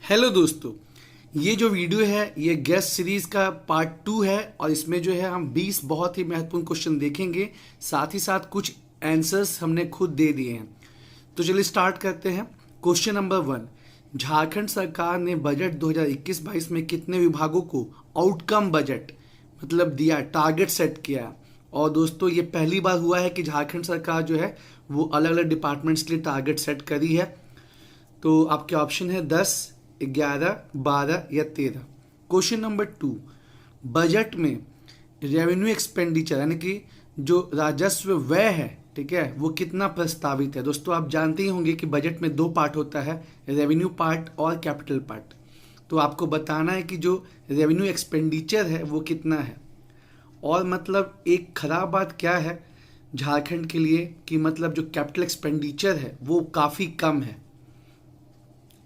Hello दोस्तों, ये जो वीडियो है ये गेस्ट सीरीज का पार्ट 2 है और इसमें जो है हम 20 बहुत ही महत्वपूर्ण क्वेश्चन देखेंगे। साथ ही साथ कुछ आंसर्स हमने खुद दे दिए हैं। तो चलिए स्टार्ट करते हैं। क्वेश्चन नंबर 1, झारखंड सरकार ने बजट 2021-22 में कितने विभागों को आउटकम बजट मतलब दिया, टारगेट सेट किया। और दोस्तों ये पहली बार हुआ है कि झारखंड सरकार जो है वो अलग अलग डिपार्टमेंट्स के लिए टारगेट सेट करी है। तो आपके ऑप्शन है 10, 11, 12 या 13। क्वेश्चन नंबर 2, बजट में रेवेन्यू एक्सपेंडिचर यानी कि जो राजस्व व्यय है, ठीक है, वो कितना प्रस्तावित है। दोस्तों आप जानते ही होंगे कि बजट में 2 पार्ट होता है, रेवेन्यू पार्ट और कैपिटल पार्ट। तो आपको बताना है कि जो रेवेन्यू एक्सपेंडिचर है वो कितना है। और मतलब एक खराब बात क्या है झारखंड के लिए कि मतलब जो कैपिटल एक्सपेंडिचर है वो काफ़ी कम है।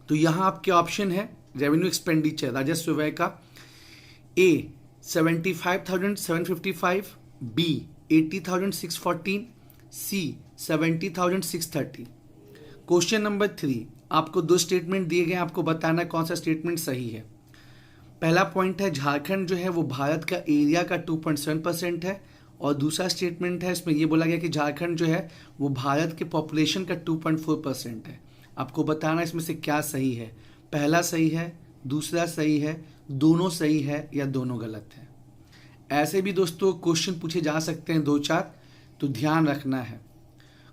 तो यहाँ आपके ऑप्शन है रेवेन्यू एक्सपेंडिचर राजस्व व्यय का, ए 75,755, बी 80,614, सी 70,630। क्वेश्चन नंबर 3, आपको 2 स्टेटमेंट दिए गए, आपको बताना कौन सा स्टेटमेंट सही है। पहला पॉइंट है झारखंड जो है वो भारत का एरिया का 2.7% है, और दूसरा स्टेटमेंट है इसमें ये बोला गया कि झारखंड जो है वो भारत के पॉपुलेशन का 2.4% है। आपको बताना इसमें से क्या सही है। पहला सही है, दूसरा सही है, दोनों सही है या दोनों गलत है। ऐसे भी दोस्तों क्वेश्चन पूछे जा सकते हैं 2-4, तो ध्यान रखना है।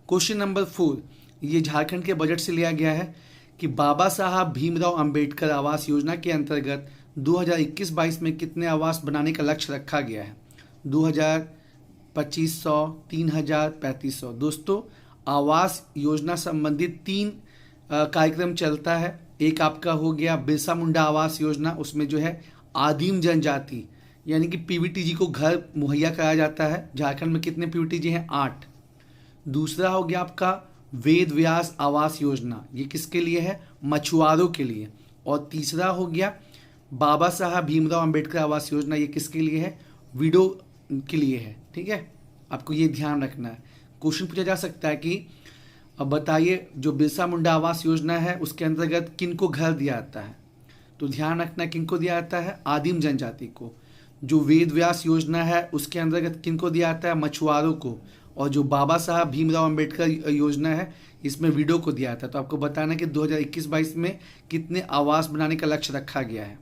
क्वेश्चन नंबर 4, ये झारखंड के बजट से लिया गया है कि बाबा साहब भीमराव अंबेडकर आवास योजना के अंतर्गत 2021-22 में कितने आवास बनाने का लक्ष्य रखा गया है। 2000, 2500, 3000, 3500। दोस्तों आवास योजना संबंधित 3 कार्यक्रम चलता है। एक आपका हो गया बिरसा मुंडा आवास योजना, उसमें जो है आदिम जनजाति यानी कि पीवीटीजी को घर मुहैया कराया जाता है। झारखंड में कितने पीवीटीजी हैं? 8। दूसरा हो गया आपका वेद व्यास आवास योजना, ये किसके लिए है? मछुआरों के लिए। और तीसरा हो गया बाबा साहब भीमराव अंबेडकर आवास योजना, ये किसके लिए है? विडो के लिए है। ठीक है, आपको ये ध्यान रखना है। क्वेश्चन पूछा जा सकता है कि अब बताइए जो बिरसा मुंडा आवास योजना है उसके अंतर्गत किनको घर दिया जाता है। तो ध्यान रखना किनको दिया जाता है? आदिम जनजाति को। जो वेद व्यास योजना है उसके अंतर्गत किनको दिया जाता है? मछुआरों को। और जो बाबा साहब भीमराव अंबेडकर योजना है इसमें विडो को दिया जाता है। तो आपको बताना कि 2021-22 में कितने आवास बनाने का लक्ष्य रखा गया है।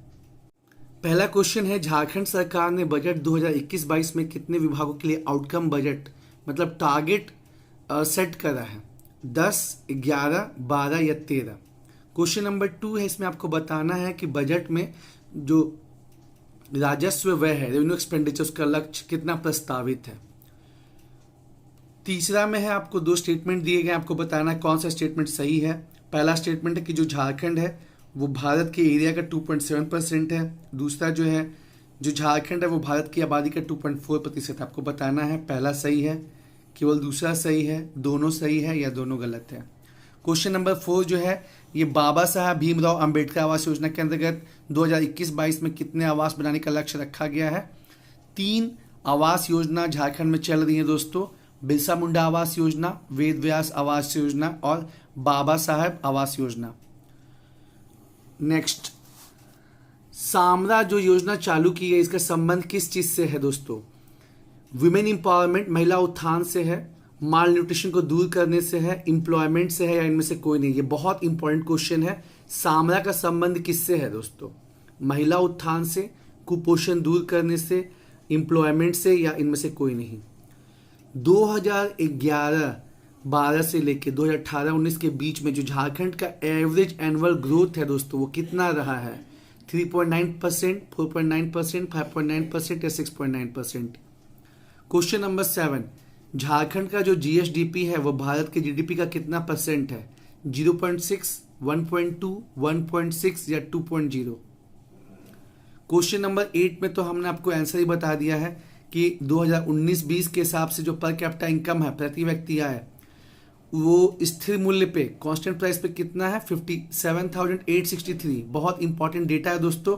पहला क्वेश्चन है झारखंड सरकार ने बजट 2021-22 में कितने विभागों के लिए आउटकम बजट मतलब टारगेट सेट करा है। 10, 11, 12 या 13। क्वेश्चन नंबर 2 है, इसमें आपको बताना है कि बजट में जो राजस्व व्यय है रेवेन्यू एक्सपेंडिचर उसका लक्ष्य कितना प्रस्तावित है। तीसरा में है आपको 2 स्टेटमेंट दिए गए, आपको बताना है कौन सा स्टेटमेंट सही है। पहला स्टेटमेंट है कि जो झारखंड है वो भारत के एरिया का 2.7% है। दूसरा जो है जो झारखंड है वो भारत की आबादी का 2.4% आपको बताना है पहला सही है, केवल दूसरा सही है, दोनों सही है या दोनों गलत है। क्वेश्चन नंबर 4 जो है ये बाबा साहब भीमराव अंबेडकर आवास योजना के अंतर्गत 2021-22 में कितने आवास बनाने का लक्ष्य रखा गया है। 3 आवास योजना झारखंड में चल रही है दोस्तों, बिरसा मुंडा आवास योजना, वेद व्यास आवास योजना और बाबा साहब आवास योजना। नेक्स्ट, सामरा जो योजना चालू की है इसका संबंध किस चीज से है दोस्तों? वुमेन एम्पावरमेंट महिला उत्थान से है, माल न्यूट्रिशन को दूर करने से है, एम्प्लॉयमेंट से है या इनमें से कोई नहीं। ये बहुत इंपॉर्टेंट क्वेश्चन है। सामरा का संबंध किससे है दोस्तों? महिला उत्थान से, कुपोषण दूर करने से, एम्प्लॉयमेंट से या इनमें से कोई नहीं। 2011-12 से लेकर 2018-19 के बीच में जो झारखंड का एवरेज एनुअल ग्रोथ है दोस्तों वो कितना रहा है? 3.9%, 4.9%, 5.9% या 6.9%। क्वेश्चन नंबर 7, झारखंड का जो जीएसडीपी है वो भारत के जीडीपी का कितना परसेंट है? 0.6, 1.2, 1.6 या 2.0। क्वेश्चन नंबर 8 में तो हमने आपको आंसर ही बता दिया है कि 2019-20 के हिसाब से जो पर कैपिटा इनकम है प्रति व्यक्ति आय वो स्थिर मूल्य पे कांस्टेंट प्राइस पे कितना है? 57,863। बहुत इंपॉर्टेंट डेटा है दोस्तों।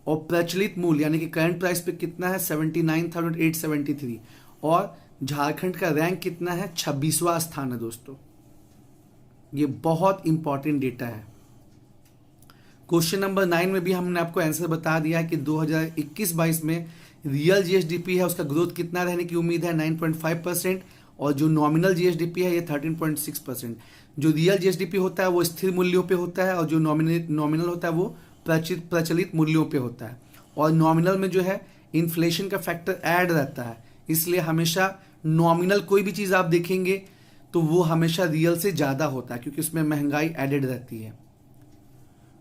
और प्रचलित मूल्य यानी कि करंट प्राइस पे कितना है? 79,873। और झारखंड का रैंक कितना है? 26वां स्थान है दोस्तों। ये बहुत इंपॉर्टेंट डेटा है। क्वेश्चन नंबर 9 में भी हमने आपको आंसर बता दिया है कि 2021-22 में रियल जीएसडीपी है उसका ग्रोथ कितना रहने की उम्मीद है 9.5%, और जो नॉमिनल जीएसडीपी है ये 13.6%। जो रियल जीएसडीपी होता है वो स्थिर मूल्यों पे होता है और जो नॉमिनल होता है वो प्रचलित मूल्यों पे होता है। और नॉमिनल में जो है इन्फ्लेशन का फैक्टर ऐड रहता है, इसलिए हमेशा नॉमिनल कोई भी चीज़ आप देखेंगे तो वो हमेशा रियल से ज़्यादा होता है क्योंकि उसमें महंगाई एडेड रहती है।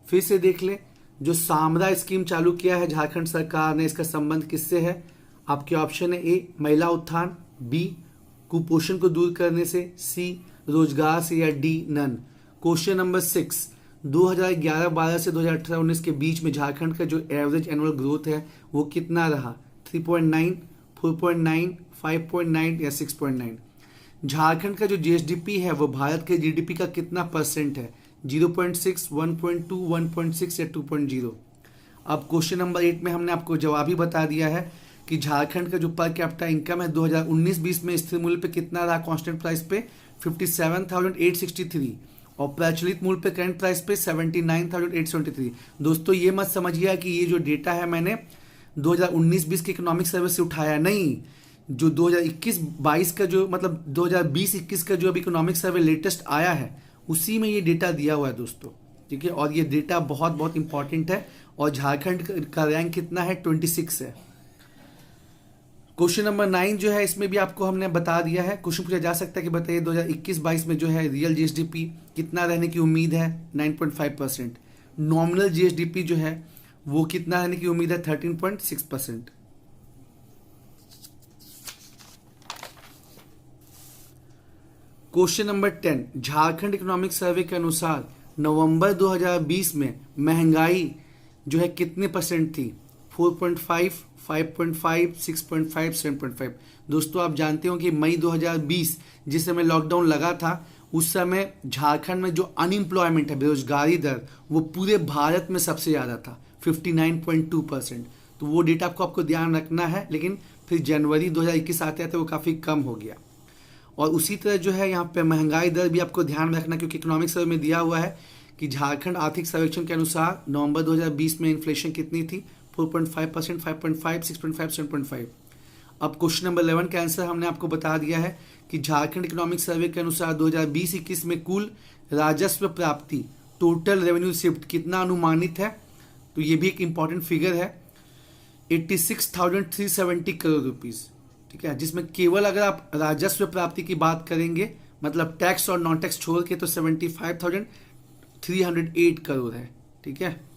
फिर से देख ले, जो सामरा स्कीम चालू किया है झारखंड सरकार ने, इसका संबंध किससे है? आपके ऑप्शन है ए महिला उत्थान, बी कुपोषण को दूर करने से, सी रोजगार से, या डी नन। क्वेश्चन नंबर 6, 2011-12 से 2018-19 के बीच में झारखंड का जो एवरेज एनुअल ग्रोथ है वो कितना रहा? 3.9, 4.9, 5.9 या 6.9। झारखंड का जो जीएसडीपी है वो भारत के जीडीपी का कितना परसेंट है? 0.6, 1.2, 1.6 या 2.0। अब क्वेश्चन नंबर 8 में हमने आपको जवाब ही बता दिया है कि झारखंड का जो पर कैपिटा इनकम है 2019-20 में स्थिर मूल्य पे कितना रहा? कांस्टेंट प्राइस पे 57,863 और प्रचलित मूल्य पे करंट प्राइस पे 79,873। दोस्तों ये मत समझिए कि ये जो डेटा है मैंने 2019-20 के इकोनॉमिक सर्वे से उठाया नहीं, जो 2021-22 का जो मतलब 2020-21 का जो अभी इकोनॉमिक सर्वे लेटेस्ट आया है उसी में ये डेटा दिया हुआ है दोस्तों, ठीक है। और ये डेटा बहुत बहुत इंपॉर्टेंट है और झारखंड का रैंक कितना है? 26 है। क्वेश्चन नंबर 9 जो है इसमें भी आपको हमने बता दिया है। क्वेश्चन पूछा जा सकता है कि बताइए 2021-22 में जो है रियल जीएसडीपी कितना रहने की उम्मीद है? 9.5%। नॉमिनल जीएसडीपी जो है वो कितना रहने की उम्मीद है? 13.6%। Question number 10, Jharkhand economic survey के अनुसार नवंबर 2020 में महंगाई जो है कितने परसेंट थी? 4.5, 5.5, 6.5, 7.5। दोस्तों आप जानते हो कि मई 2020 जिस समय लॉकडाउन लगा था उस समय झारखंड में जो अनएम्प्लॉयमेंट है, बेरोजगारी दर, वो पूरे भारत में सबसे ज़्यादा था 59.2%। तो वो डेटा आपको ध्यान रखना है। लेकिन फिर जनवरी 2021 आते आते वो काफ़ी कम हो गया। और उसी तरह जो है यहाँ पे महंगाई दर भी आपको ध्यान रखना, क्योंकि इकोनॉमिक सर्वे में दिया हुआ है कि झारखंड आर्थिक सर्वेक्षण के अनुसार नवंबर 2020 में इन्फ्लेशन कितनी थी? 4.5%, 5.5, 6.5, 7.5। अब क्वेश्चन नंबर 11 का आंसर हमने आपको बता दिया है कि झारखंड इकोनॉमिक सर्वे के अनुसार 2020-21 में कुल राजस्व प्राप्ति, टोटल रेवेन्यू शिफ्ट कितना अनुमानित है? तो ये भी एक इंपॉर्टेंट फिगर है, 86,370 करोड़ रुपीज़, ठीक है। जिसमें केवल अगर आप राजस्व प्राप्ति की बात करेंगे मतलब टैक्स और नॉन टैक्स छोड़ के तो 75,308 करोड़ है, ठीक है।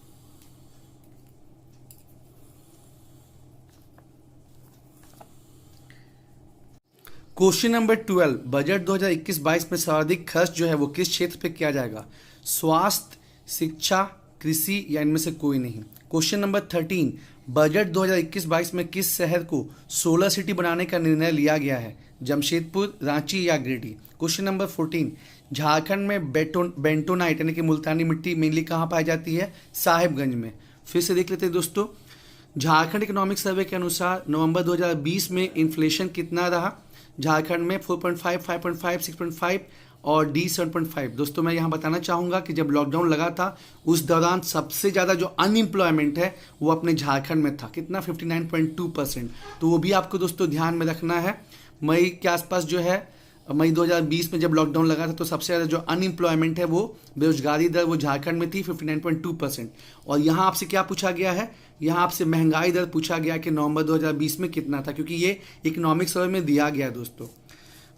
क्वेश्चन नंबर 12, बजट 2021-22 में सर्वाधिक खर्च जो है वो किस क्षेत्र पे किया जाएगा? स्वास्थ्य, शिक्षा, कृषि या इनमें से कोई नहीं। क्वेश्चन नंबर 13, बजट 2021-22 में किस शहर को सोलर सिटी बनाने का निर्णय लिया गया है? जमशेदपुर, रांची या गिरिडीह। क्वेश्चन नंबर 14, झारखंड में बेंटोनाइट यानी कि मुल्तानी मिट्टी मेनली कहाँ पाई जाती है? साहिबगंज में। फिर से देख लेते हैं दोस्तों, झारखंड इकोनॉमिक सर्वे के अनुसार नवंबर 2020 में इन्फ्लेशन कितना रहा झारखंड में? 4.5, 5.5, 6.5 और डी 7.5। दोस्तों मैं यहाँ बताना चाहूँगा कि जब लॉकडाउन लगा था उस दौरान सबसे ज़्यादा जो अनएम्प्लॉयमेंट है वो अपने झारखंड में था, कितना? 59.2%। तो वो भी आपको दोस्तों ध्यान में रखना है। मई के आसपास जो है, मई 2020 में जब लॉकडाउन लगा था तो सबसे ज़्यादा जो अनएम्प्लॉयमेंट है वो बेरोजगारी दर वो झारखंड में थी 59.2%। और यहाँ आपसे क्या पूछा गया है? यहाँ आपसे महंगाई दर पूछा गया कि नवंबर 2020 में कितना था, क्योंकि ये इकोनॉमिक सर्वे में दिया गया दोस्तों।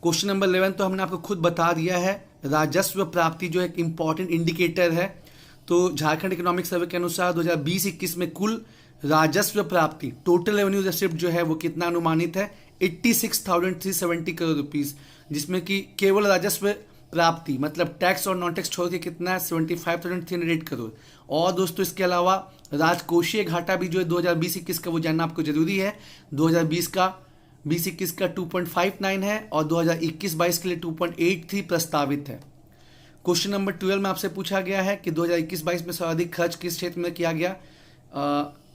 क्वेश्चन नंबर 11 तो हमने आपको खुद बता दिया है, राजस्व प्राप्ति जो एक इंपॉर्टेंट इंडिकेटर है। तो झारखंड इकोनॉमिक सर्वे के अनुसार 2020-21 में कुल राजस्व प्राप्ति, टोटल रेवेन्यू रिसिप्ट जो है वो कितना अनुमानित है? 86,370 करोड़ रुपीज़, जिसमें कि केवल राजस्व प्राप्ति मतलब टैक्स और नॉन टैक्स छोड़ के कितना है? 75,308 करोड़। और दोस्तों इसके अलावा राजकोषीय घाटा भी जो है 2020-21 का वो जानना आपको जरूरी है। 2020-21 का 2.59 है और 2021-22 के लिए 2.83 प्रस्तावित है। क्वेश्चन नंबर 12 में आपसे पूछा गया है कि 2021-22 में सर्वाधिक खर्च किस क्षेत्र में किया गया?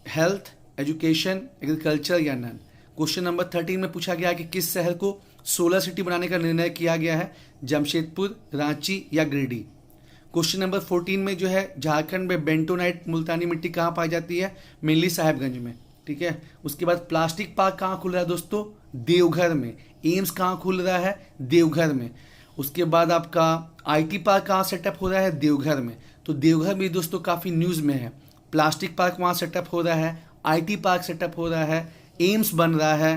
हेल्थ, एजुकेशन, एग्रीकल्चर या नन। क्वेश्चन नंबर 13 में पूछा गया कि किस शहर को सोलर सिटी बनाने का निर्णय किया गया है? जमशेदपुर, रांची या गिरिडीह। क्वेश्चन नंबर 14 में जो है झारखंड में बेंटोनाइट मुल्तानी मिट्टी कहाँ पाई जाती है? मेनली साहेबगंज में। ठीक है, उसके बाद प्लास्टिक पार्क कहाँ खुल रहा है दोस्तों? देवघर में। एम्स कहाँ खुल रहा है? देवघर में। उसके बाद आपका आईटी पार्क कहाँ सेटअप हो रहा है? देवघर में। तो देवघर भी दोस्तों काफ़ी न्यूज़ में है। प्लास्टिक पार्क वहाँ सेटअप हो रहा है, आईटी पार्क सेटअप हो रहा है, एम्स बन रहा है।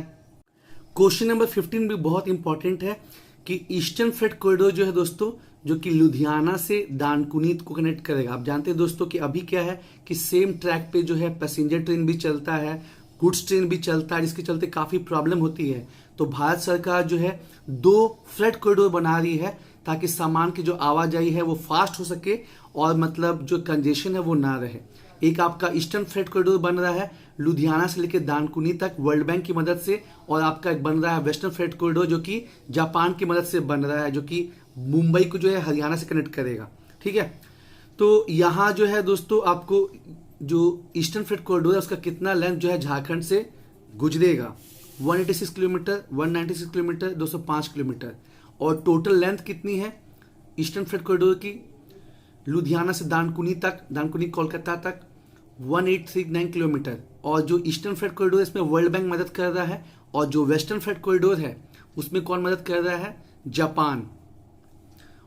क्वेश्चन नंबर 15 भी बहुत इंपॉर्टेंट है कि ईस्टर्न फ्रेट कॉरिडोर जो है दोस्तों, जो कि लुधियाना से दानकुनीत को कनेक्ट करेगा। आप जानते हैं दोस्तों कि अभी क्या है कि सेम ट्रैक पे जो है पैसेंजर ट्रेन भी चलता है, गुड्स ट्रेन भी चलता है, जिसके चलते काफ़ी प्रॉब्लम होती है। तो भारत सरकार जो है 2 फ्रेट कॉरिडोर बना रही है ताकि सामान की जो आवाजाही है वो फास्ट हो सके और मतलब जो कंजेशन है वो ना रहे। एक आपका ईस्टर्न फ्रेट कॉरिडोर बन रहा है लुधियाना से लेकर दानकुनी तक वर्ल्ड बैंक की मदद से, और आपका एक बन रहा है वेस्टर्न फ्रेट कॉरिडोर जो कि जापान की मदद से बन रहा है, जो कि मुंबई को जो है हरियाणा से कनेक्ट करेगा। ठीक है, तो यहाँ जो है दोस्तों आपको जो ईस्टर्न फ्रेट कॉरिडोर है उसका कितना लेंथ जो है झारखंड से गुजरेगा? 186 किलोमीटर, 196 किलोमीटर, 205 किलोमीटर। और टोटल लेंथ कितनी है ईस्टर्न फ्रेट कॉरिडोर की? लुधियाना से दानकुनी तक, दानकुनी कोलकाता तक 1839 किलोमीटर। और जो ईस्टर्न फ्रेट कॉरिडोर है इसमें वर्ल्ड बैंक मदद कर रहा है, और जो वेस्टर्न फ्रेट कॉरिडोर है उसमें कौन मदद कर रहा है? जापान।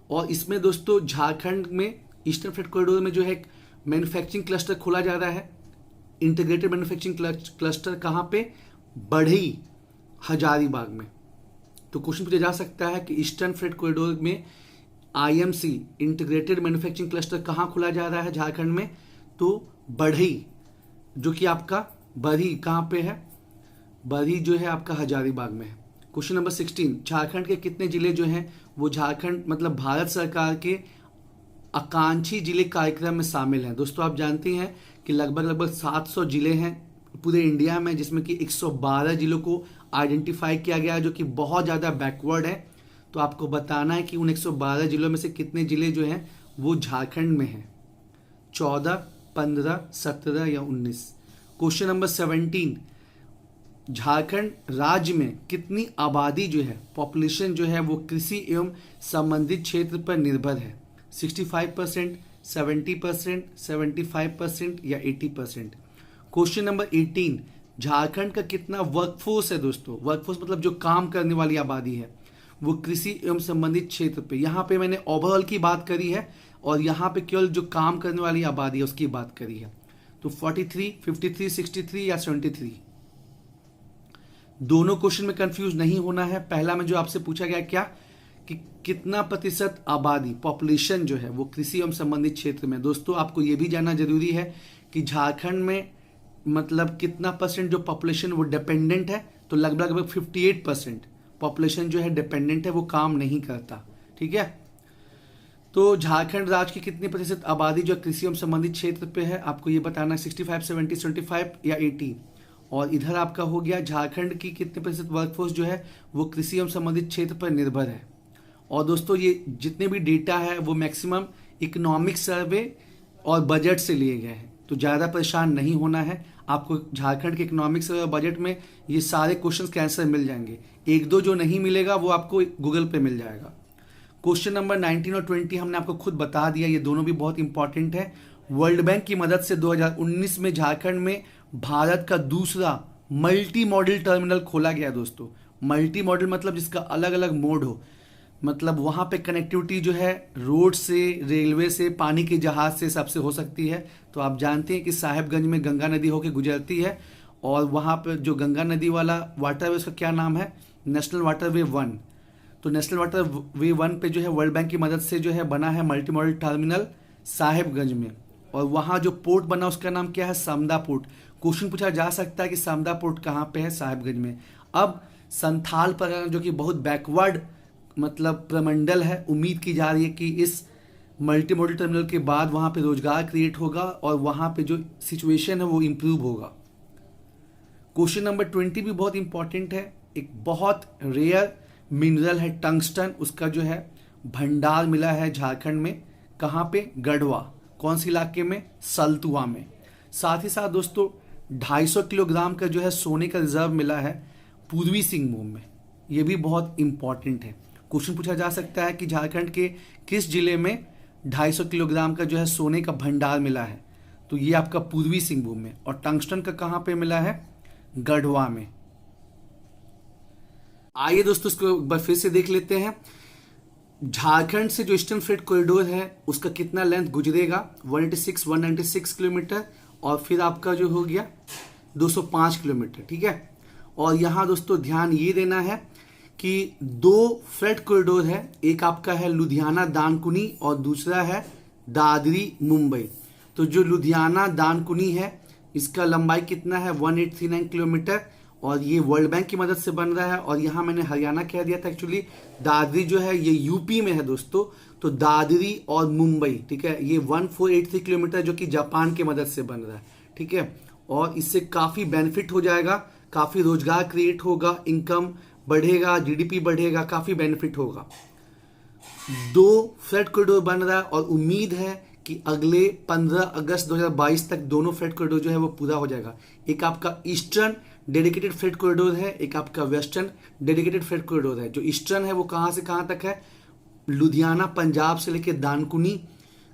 और इसमें दोस्तों झारखंड में ईस्टर्न फ्रेट कॉरिडोर में जो है मैन्युफैक्चरिंग क्लस्टर खोला जा रहा है, इंटीग्रेटेड मैन्युफैक्चरिंग क्लस्टर। कहाँ पे? बढ़ई, हजारीबाग में। तो क्वेश्चन पूछा जा सकता है कि ईस्टर्न फ्रेट कॉरिडोर में आईएमसी इंटीग्रेटेड मैन्युफैक्चरिंग क्लस्टर कहाँ खोला जा रहा है झारखंड में? तो बढ़ई, जो कि आपका बरही कहाँ पे है? बरही जो है आपका हजारीबाग में है। क्वेश्चन नंबर 16, झारखंड के कितने जिले जो हैं वो झारखंड मतलब भारत सरकार के आकांक्षी जिले कार्यक्रम में शामिल हैं? दोस्तों आप जानते हैं कि लगभग 700 जिले हैं पूरे इंडिया में, जिसमें कि 112 जिलों को आइडेंटिफाई किया गया है जो कि बहुत ज़्यादा बैकवर्ड है। तो आपको बताना है कि उन 112 जिलों में से कितने जिले जो हैं वो झारखंड में हैं? 14, 15, 17 या 19। क्वेश्चन नंबर 17, झारखंड राज्य में कितनी आबादी जो है, पॉपुलेशन जो है वो कृषि एवं संबंधित क्षेत्र पर निर्भर है? 65%, 70%, 75% या 80%। क्वेश्चन नंबर 18, झारखंड का कितना वर्कफोर्स है दोस्तों? वर्कफोर्स मतलब जो काम करने वाली आबादी है वो कृषि एवं संबंधित क्षेत्र पे। यहाँ पे मैंने ओवरऑल की बात करी है और यहाँ पे केवल जो काम करने वाली आबादी है उसकी बात करी है। तो 43, 53, 63 या 73। दोनों क्वेश्चन में कंफ्यूज नहीं होना है। पहला में जो आपसे पूछा गया क्या कि कितना प्रतिशत आबादी, पॉपुलेशन जो है वो कृषि एवं संबंधित क्षेत्र में। दोस्तों आपको ये भी जानना जरूरी है कि झारखंड में मतलब कितना परसेंट जो पॉपुलेशन वो डिपेंडेंट है। तो लगभग 58% पॉपुलेशन जो है डिपेंडेंट है, वो काम नहीं करता। ठीक है, तो झारखंड राज्य की कितनी प्रतिशत आबादी जो कृषि एवं संबंधित क्षेत्र पे है आपको ये बताना है। 65, 70, 75 या 80। और इधर आपका हो गया झारखंड की कितने प्रतिशत वर्कफोर्स जो है वो कृषि एवं संबंधित क्षेत्र पर निर्भर है। और दोस्तों ये जितने भी डेटा है वो मैक्सिमम इकोनॉमिक सर्वे और बजट से लिए गए हैं, तो ज़्यादा परेशान नहीं होना है। आपको झारखंड के इकोनॉमिक सर्वे और बजट में ये सारे क्वेश्चंस के आंसर मिल जाएंगे। एक दो जो नहीं मिलेगा वो आपको गूगल पे मिल जाएगा। क्वेश्चन नंबर 19 और 20 हमने आपको खुद बता दिया, ये दोनों भी बहुत इंपॉर्टेंट है। वर्ल्ड बैंक की मदद से 2019 में झारखंड में भारत का दूसरा मल्टी मॉडल टर्मिनल खोला गया दोस्तों। मल्टी मॉडल मतलब जिसका अलग अलग मोड हो, मतलब वहाँ पे कनेक्टिविटी जो है रोड से, रेलवे से, पानी के जहाज से, सबसे हो सकती है। तो आप जानते हैं कि साहेबगंज में गंगा नदी होकर गुजरती है और वहाँ पर जो गंगा नदी वाला वाटरवे उसका क्या नाम है? National waterway 1। तो नेशनल वाटरवे 1 पे जो है वर्ल्ड बैंक की मदद से जो है बना है मल्टी मॉडल टर्मिनल साहेबगंज में। और वहाँ जो पोर्ट बना उसका नाम क्या है? समदा पोर्ट। क्वेश्चन पूछा जा सकता है कि समदा पोर्ट कहाँ पे है? साहेबगंज में। अब संथाल परगना जो कि बहुत बैकवर्ड मतलब प्रमंडल है, उम्मीद की जा रही है कि इस मल्टी मॉडल टर्मिनल के बाद वहाँ पे रोजगार क्रिएट होगा और वहाँ पे जो सिचुएशन है वो इम्प्रूव होगा। क्वेश्चन नंबर 20 भी बहुत इंपॉर्टेंट है। एक बहुत रेयर मिनरल है टंगस्टन, उसका जो है भंडार मिला है झारखंड में। कहाँ पे? गढ़वा। कौन सी इलाके में? सलतुआ में। साथ ही साथ दोस्तों 250 किलोग्राम का जो है सोने का रिजर्व मिला है पूर्वी सिंहभूम में। ये भी बहुत इंपॉर्टेंट है। क्वेश्चन पूछा जा सकता है कि झारखंड के किस जिले में 250 किलोग्राम का जो है सोने का भंडार मिला है, तो ये आपका पूर्वी सिंहभूम में। और टंगस्टन का कहाँ पे मिला है? गढ़वा में। आइए दोस्तों इसको एक बार फिर से देख लेते हैं। झारखंड से जो ईस्टर्न फ्रेट कॉरिडोर है उसका कितना लेंथ गुजरेगा? 196 किलोमीटर, और फिर आपका जो हो गया 205 किलोमीटर, ठीक है। और यहाँ दोस्तों ध्यान ये देना है कि 2 फ्रेट कॉरिडोर है, एक आपका है लुधियाना दानकुनी और दूसरा है दादरी मुंबई। तो जो लुधियाना दानकुनी है इसका लंबाई कितना है? 1839 किलोमीटर, और ये वर्ल्ड बैंक की मदद से बन रहा है। और यहाँ मैंने हरियाणा कह दिया था, एक्चुअली दादरी जो है ये यूपी में है दोस्तों। तो दादरी और मुंबई, ठीक है, ये 1483 किलोमीटर जो कि जापान की मदद से बन रहा है, ठीक है। और इससे काफ़ी बेनिफिट हो जाएगा, काफ़ी रोजगार क्रिएट होगा, इनकम बढ़ेगा, जीडीपी बढ़ेगा, काफ़ी बेनिफिट होगा। 2 फ्रेट कॉरिडोर बन रहा है और उम्मीद है कि अगले 15 अगस्त 2022 तक दोनों फ्रेट कॉरिडोर जो है वो पूरा हो जाएगा। एक आपका ईस्टर्न डेडिकेटेड फ्रेट कॉरिडोर है, एक आपका वेस्टर्न डेडिकेटेड फ्रेट कॉरिडोर है। जो ईस्टर्न है वो कहाँ से कहाँ तक है? लुधियाना पंजाब से लेकर दानकुनी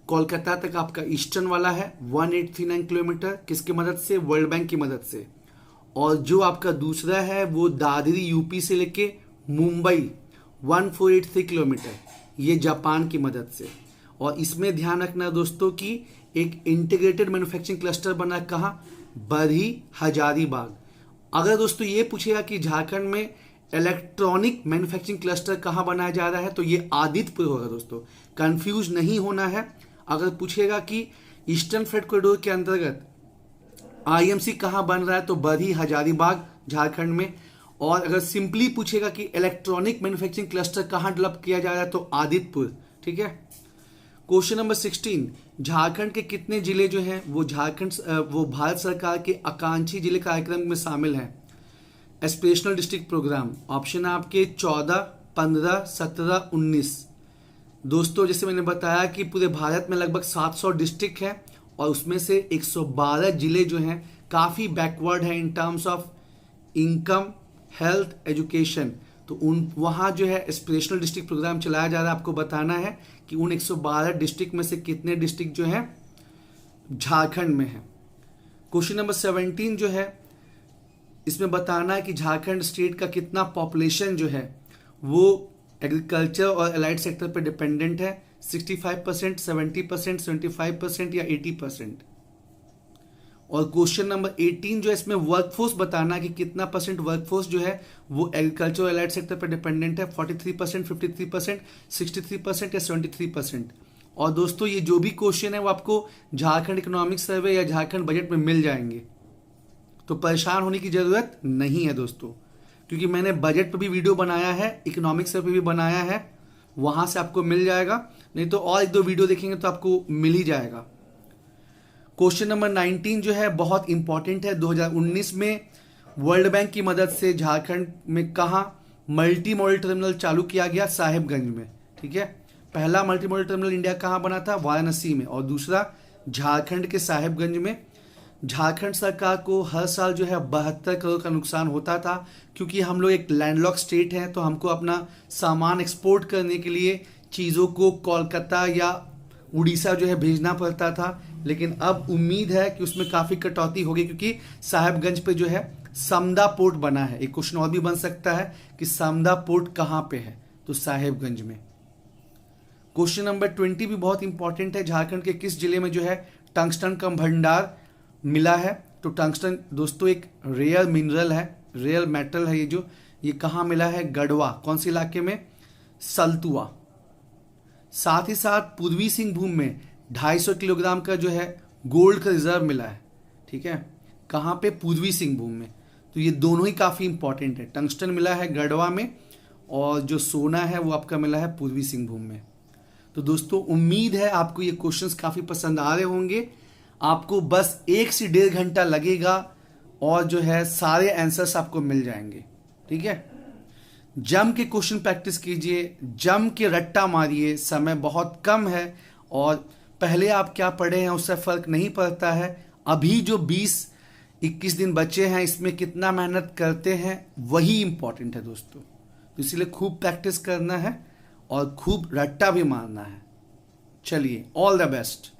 कोलकाता तक आपका ईस्टर्न वाला है 1839 किलोमीटर, किसकी मदद से? वर्ल्ड बैंक की मदद से। और जो आपका दूसरा है वो दादरी यूपी से लेके मुंबई 1483 किलोमीटर, ये जापान की मदद से। और इसमें ध्यान रखना दोस्तों कि एक इंटीग्रेटेड मैन्युफैक्चरिंग क्लस्टर बना, कहाँ? बरही हजारीबाग। अगर दोस्तों ये पूछेगा कि झारखंड में इलेक्ट्रॉनिक मैन्युफैक्चरिंग क्लस्टर कहाँ बनाया जा रहा है, तो ये आदित्यपुर होगा दोस्तों, कंफ्यूज नहीं होना है। अगर पूछेगा कि ईस्टर्न फ्रेट कॉरिडोर के अंतर्गत आईएमसी कहाँ बन रहा है, तो बरही हजारीबाग झारखंड में। और अगर सिंपली पूछेगा कि इलेक्ट्रॉनिक मैन्युफैक्चरिंग क्लस्टर कहाँ डेवलप किया जा रहा है, तो आदित्यपुर, ठीक है। क्वेश्चन नंबर 16, झारखंड के कितने जिले जो हैं वो भारत सरकार के आकांक्षी जिले कार्यक्रम में शामिल हैं? Aspirational district programme. ऑप्शन है आपके 14, 15, 17, 19। दोस्तों जैसे मैंने बताया कि पूरे भारत में लगभग 700 डिस्ट्रिक्ट हैं और उसमें से 112 जिले जो हैं काफ़ी बैकवर्ड हैं in terms of income, health, education. तो वहाँ जो है एस्पिरेशनल डिस्ट्रिक्ट प्रोग्राम चलाया जा रहा है। आपको बताना है कि उन 112 डिस्ट्रिक्ट में से कितने डिस्ट्रिक्ट जो हैं झारखंड में है। क्वेश्चन नंबर 17 जो है इसमें बताना है कि झारखंड स्टेट का कितना पॉपुलेशन जो है वो एग्रीकल्चर और एलाइड सेक्टर पर डिपेंडेंट है? 65%, 70%, 75% या 80%। और क्वेश्चन नंबर 18 जो है इसमें वर्कफोर्स बताना कि कितना परसेंट वर्कफोर्स जो है वो एग्रीकल्चर और एलाइड सेक्टर पर डिपेंडेंट है? 43%, 53%, 63% या 73%। और दोस्तों ये जो भी क्वेश्चन है वो आपको झारखंड इकोनॉमिक सर्वे या झारखंड बजट में मिल जाएंगे, तो परेशान होने की जरूरत नहीं है दोस्तों, क्योंकि मैंने बजट पर भी वीडियो बनाया है, इकोनॉमिक सर्वे भी बनाया है, वहां से आपको मिल जाएगा। नहीं तो और 1-2 वीडियो देखेंगे तो आपको मिल ही जाएगा। क्वेश्चन नंबर 19 जो है बहुत इंपॉर्टेंट है। 2019 में वर्ल्ड बैंक की मदद से झारखंड में कहाँ मल्टी मॉडल टर्मिनल चालू किया गया? साहेबगंज में, ठीक है। पहला मल्टी मॉडल टर्मिनल इंडिया कहाँ बना था? वाराणसी में, और दूसरा झारखंड के साहेबगंज में। झारखंड सरकार को हर साल जो है 72 करोड़ का नुकसान होता था, क्योंकि हम लोग एक लैंडलॉक स्टेट हैं, तो हमको अपना सामान एक्सपोर्ट करने के लिए चीज़ों को कोलकाता या उड़ीसा जो है भेजना पड़ता था। लेकिन अब उम्मीद है कि उसमें काफ़ी कटौती होगी, क्योंकि साहेबगंज पे जो है समदा पोर्ट बना है। एक क्वेश्चन और भी बन सकता है कि समदा पोर्ट कहाँ पे है, तो साहेबगंज में। क्वेश्चन नंबर 20 भी बहुत इंपॉर्टेंट है। झारखंड के किस जिले में जो है टंगस्टन का भंडार मिला है? तो टंगस्टन दोस्तों एक रेयर मिनरल है, रेयर मेटल है। ये कहाँ मिला है? गढ़वा। कौन से इलाके में? सलतुआ। साथ ही साथ पूर्वी सिंहभूम में 250 किलोग्राम का जो है गोल्ड का रिजर्व मिला है, ठीक है। कहाँ पे? पूर्वी सिंहभूम में। तो ये दोनों ही काफ़ी इंपॉर्टेंट है। टंगस्टन मिला है गढ़वा में और जो सोना है वो आपका मिला है पूर्वी सिंहभूम में। तो दोस्तों उम्मीद है आपको ये क्वेश्चंस काफ़ी पसंद आ रहे होंगे। आपको बस 1 से 1.5 घंटा लगेगा और जो है सारे आंसर्स आपको मिल जाएंगे, ठीक है। जम के क्वेश्चन प्रैक्टिस कीजिए, जम के रट्टा मारिए, समय बहुत कम है और पहले आप क्या पढ़े हैं उससे फर्क नहीं पड़ता है। अभी जो 20-21 दिन बचे हैं इसमें कितना मेहनत करते हैं वही इंपॉर्टेंट है दोस्तों। तो इसलिए खूब प्रैक्टिस करना है और खूब रट्टा भी मारना है। चलिए, ऑल द बेस्ट।